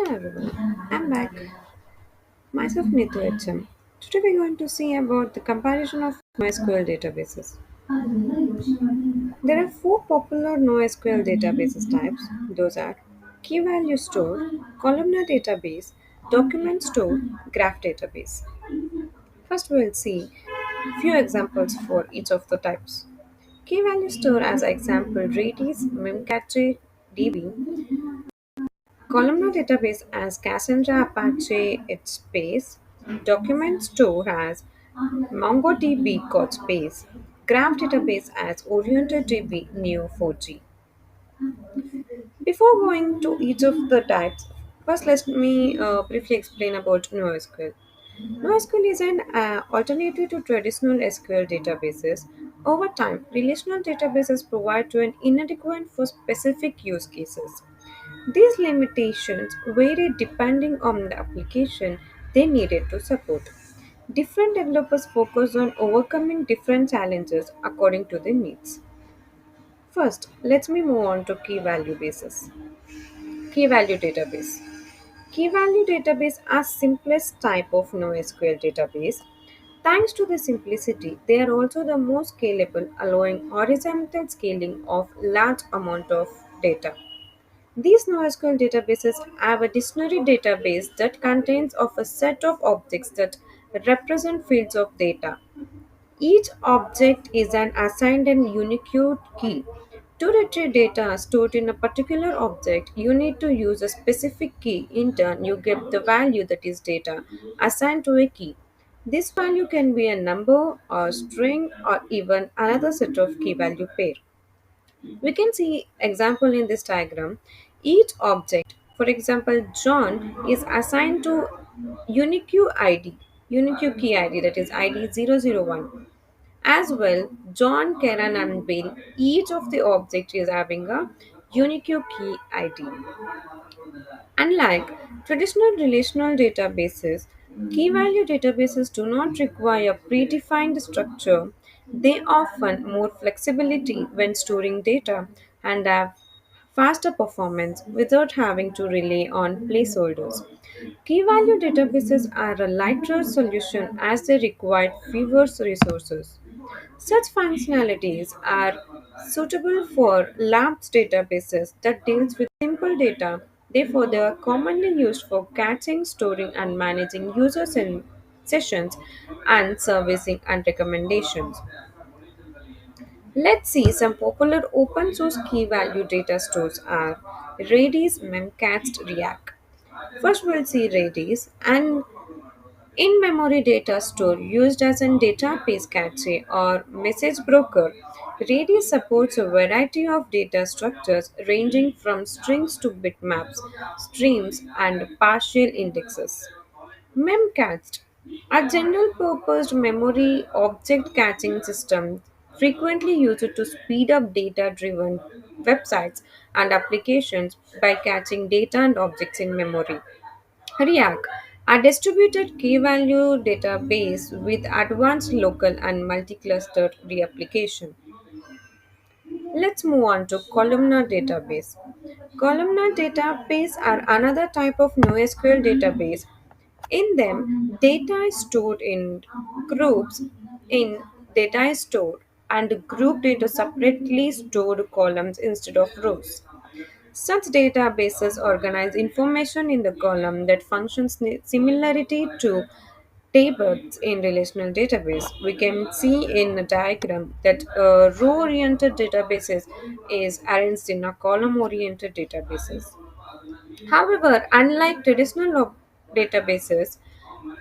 Hello everyone, I'm back. Myself Neetu HM. Today we're going to see about the comparison of NoSQL databases. There are four popular NoSQL databases types. Those are key value store, columnar database, document store, graph database. First we'll see few examples for each of the types. Key value store as example Redis, Memcache, DB. Columnar database as Cassandra Apache its base. Document store as MongoDB Couchbase. Graph database as OrienterDB Neo4j. Before going to each of the types, first let me briefly explain about NoSQL. NoSQL is an alternative to traditional SQL databases. Over time, relational databases provide to an inadequate for specific use cases. These limitations vary depending on the application they needed to support. Different developers focus on overcoming different challenges according to their needs. First, let me move on to key value basis. Key value database. Key value database are simplest type of NoSQL database. Thanks to the simplicity, they are also the most scalable, allowing horizontal scaling of large amount of data. These NoSQL databases have a dictionary database that contains of a set of objects that represent fields of data. Each object is an assigned and unique key. To retrieve data stored in a particular object, you need to use a specific key. In turn, you get the value that is data assigned to a key. This value can be a number or string or even another set of key value pair. We can see example in this diagram. Each object, for example, John is assigned to unique ID, unique key ID that is ID 001. As well, John, Karen, and Bill, each of the object is having a unique key ID. Unlike traditional relational databases, key value databases do not require predefined structure. They offer more flexibility when storing data and have faster performance without having to rely on placeholders. Key value databases are a lighter solution as they require fewer resources. Such functionalities are suitable for labs databases that deals with simple data. Therefore, they are commonly used for catching, storing, and managing users in sessions and servicing and recommendations. Let's see some popular open source key value data stores are Redis, Memcached, React. First, we'll see Redis, an in-memory data store used as a database cache or message broker. Redis supports a variety of data structures ranging from strings to bitmaps, streams, and partial indexes. Memcached, a general purpose memory object caching system frequently used to speed up data driven websites and applications by caching data and objects in memory. React, a distributed key value database with advanced local and multi-clustered reapplication. Let's move on to columnar database. Columnar database are another type of NoSQL database. In them, data is stored in groups in data is stored and grouped into separately stored columns instead of rows. Such databases organize information in the column that functions similarity to tables in relational database. We can see in the diagram that a row-oriented databases is arranged in a column-oriented databases. However, unlike traditional databases,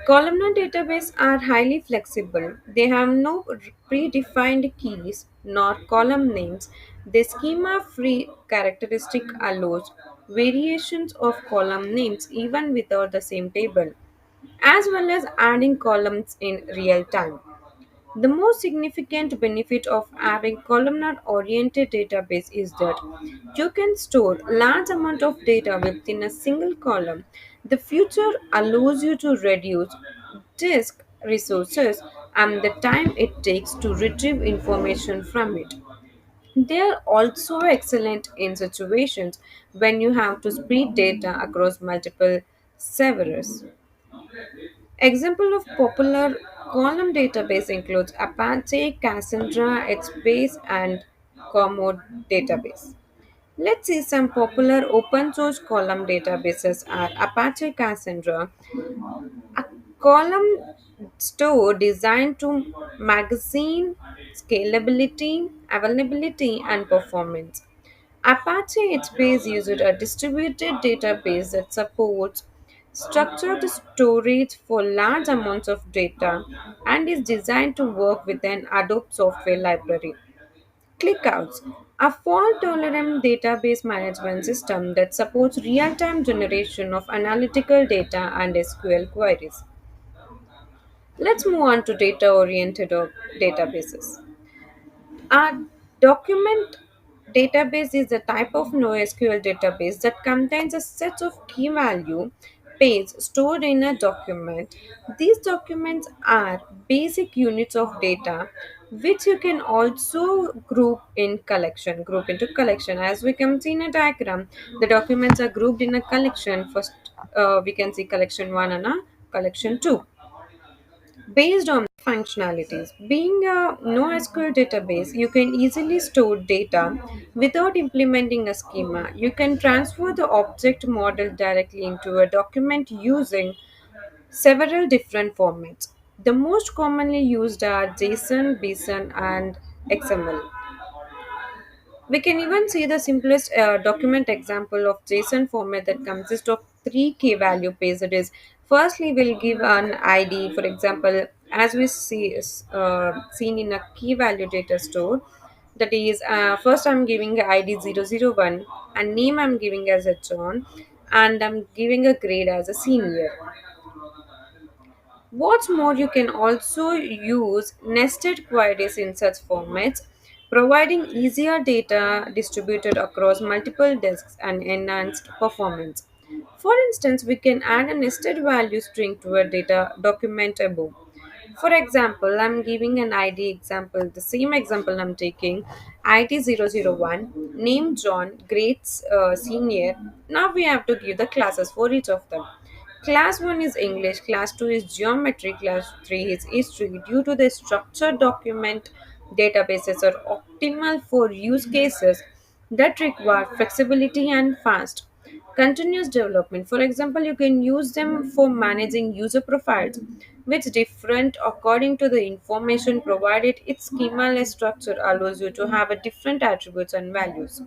columnar databases are highly flexible. They have no predefined keys nor column names. The schema-free characteristic allows variations of column names even without the same table, as well as adding columns in real time. The most significant benefit of having columnar oriented database is that you can store large amount of data within a single column. The future allows you to reduce disk resources and the time it takes to retrieve information from it. They are also excellent in situations when you have to spread data across multiple servers. Example of popular column database includes Apache, Cassandra, HBase, and Commode database. Let's see some popular open source column databases are Apache Cassandra, a column store designed to magazine scalability, availability, and performance. Apache HBase uses a distributed database that supports structured storage for large amounts of data and is designed to work with an Adobe software library. ClickHouse, a fault-tolerant database management system that supports real-time generation of analytical data and SQL queries. Let's move on to data-oriented databases. A document database is a type of NoSQL database that contains a set of key value pairs stored in a document. These documents are basic units of data which you can also group into collection. As we can see in a diagram, the documents are grouped in a collection. First, we can see collection 1 and a collection 2 based on functionalities. Being a NoSQL database, you can easily store data without implementing a schema. You can transfer the object model directly into a document using several different formats. The most commonly used are JSON, BSON, and XML. We can even see the simplest document example of JSON format that consists of three key value pairs. It is firstly we'll give an ID, for example, as we see is seen in a key value data store. That is, first I'm giving a ID 001 and name I'm giving as a John, and I'm giving a grade as a senior. What's more, you can also use nested queries in such formats, providing easier data distributed across multiple disks and enhanced performance. For instance, we can add a nested value string to a data document above. For example, I'm giving an ID example, the same example I'm taking ID 001, name John, grades senior. Now we have to give the classes for each of them. Class 1 is English, Class 2 is Geometry, Class 3 is History. Due to the structured document databases are optimal for use cases that require flexibility and fast continuous development. For example, you can use them for managing user profiles, which different according to the information provided. Its schema-less structure allows you to have a different attributes and values.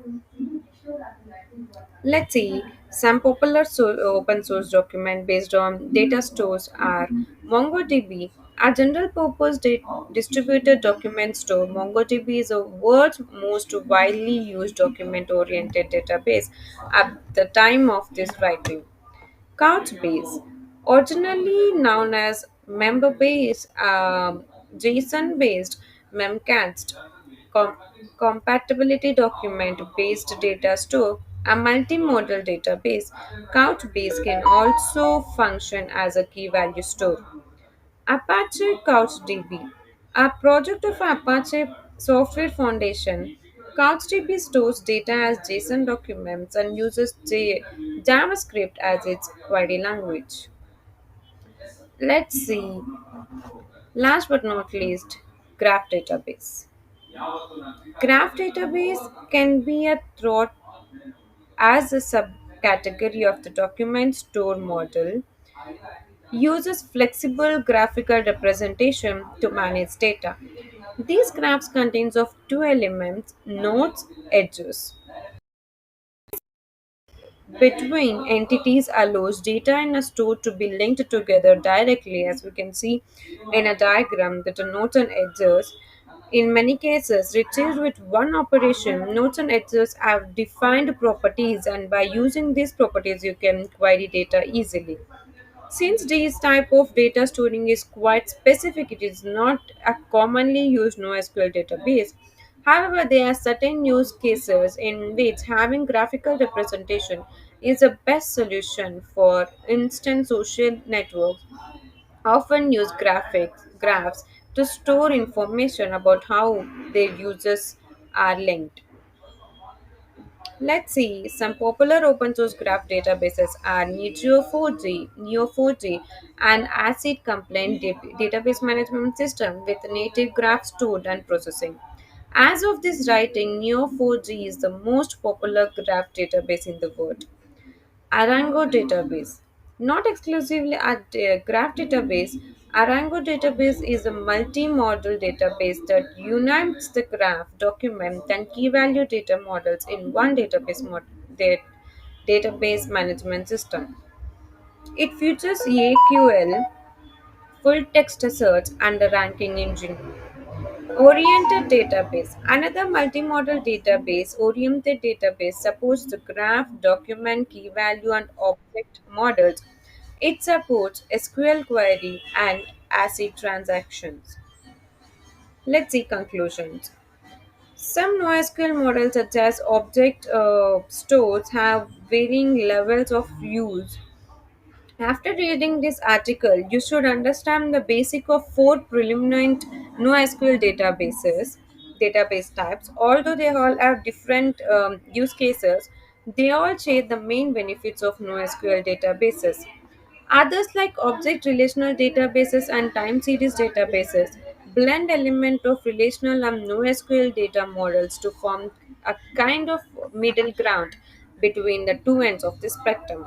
Let's see, some popular open source document based on data stores are MongoDB, a general purpose distributed document store. MongoDB is the world's most widely used document oriented database at the time of this writing. Couchbase, originally known as member-based, JSON-based Memcached com- compatibility document-based data store, a multimodal database. Couchbase can also function as a key-value store. Apache CouchDB, a project of Apache Software Foundation. CouchDB stores data as JSON documents and uses JavaScript as its query language. Let's see. Last but not least, Graph Database. Graph Database can be a thought as a subcategory of the document store model, uses flexible graphical representation to manage data. These graphs contains of two elements, nodes, edges. Between entities allows data in a store to be linked together directly, as we can see in a diagram that are nodes and edges. In many cases, retrieved with one operation, nodes and edges have defined properties, and by using these properties, you can query data easily. Since this type of data storing is quite specific, it is not a commonly used NoSQL database. However, there are certain use cases in which having graphical representation is the best solution. For instance, social networks often use graphs to store information about how their users are linked. Let's see, some popular open source graph databases are Neo4j, and ACID Complaint database management system with native graph stored and processing. As of this writing, Neo4j is the most popular graph database in the world. Arango database. Not exclusively a graph database, Arango database is a multi-model database that unites the graph, document, and key value data models in one database management system. It features AQL, full text search, and a ranking engine. Oriented database. Another multimodal database, oriented database, supports the graph, document, key value, and object models. It supports SQL query and ACID transactions. Let's see conclusions. Some NoSQL models, such as object stores, have varying levels of use. After reading this article, you should understand the basic of four preliminary NoSQL database types. Although they all have different use cases, they all share the main benefits of NoSQL databases. Others like object relational databases and time series databases blend element of relational and NoSQL data models to form a kind of middle ground between the two ends of the spectrum.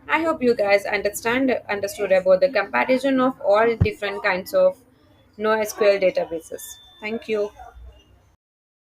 I hope you guys understood about the comparison of all different kinds of NoSQL databases. Thank you.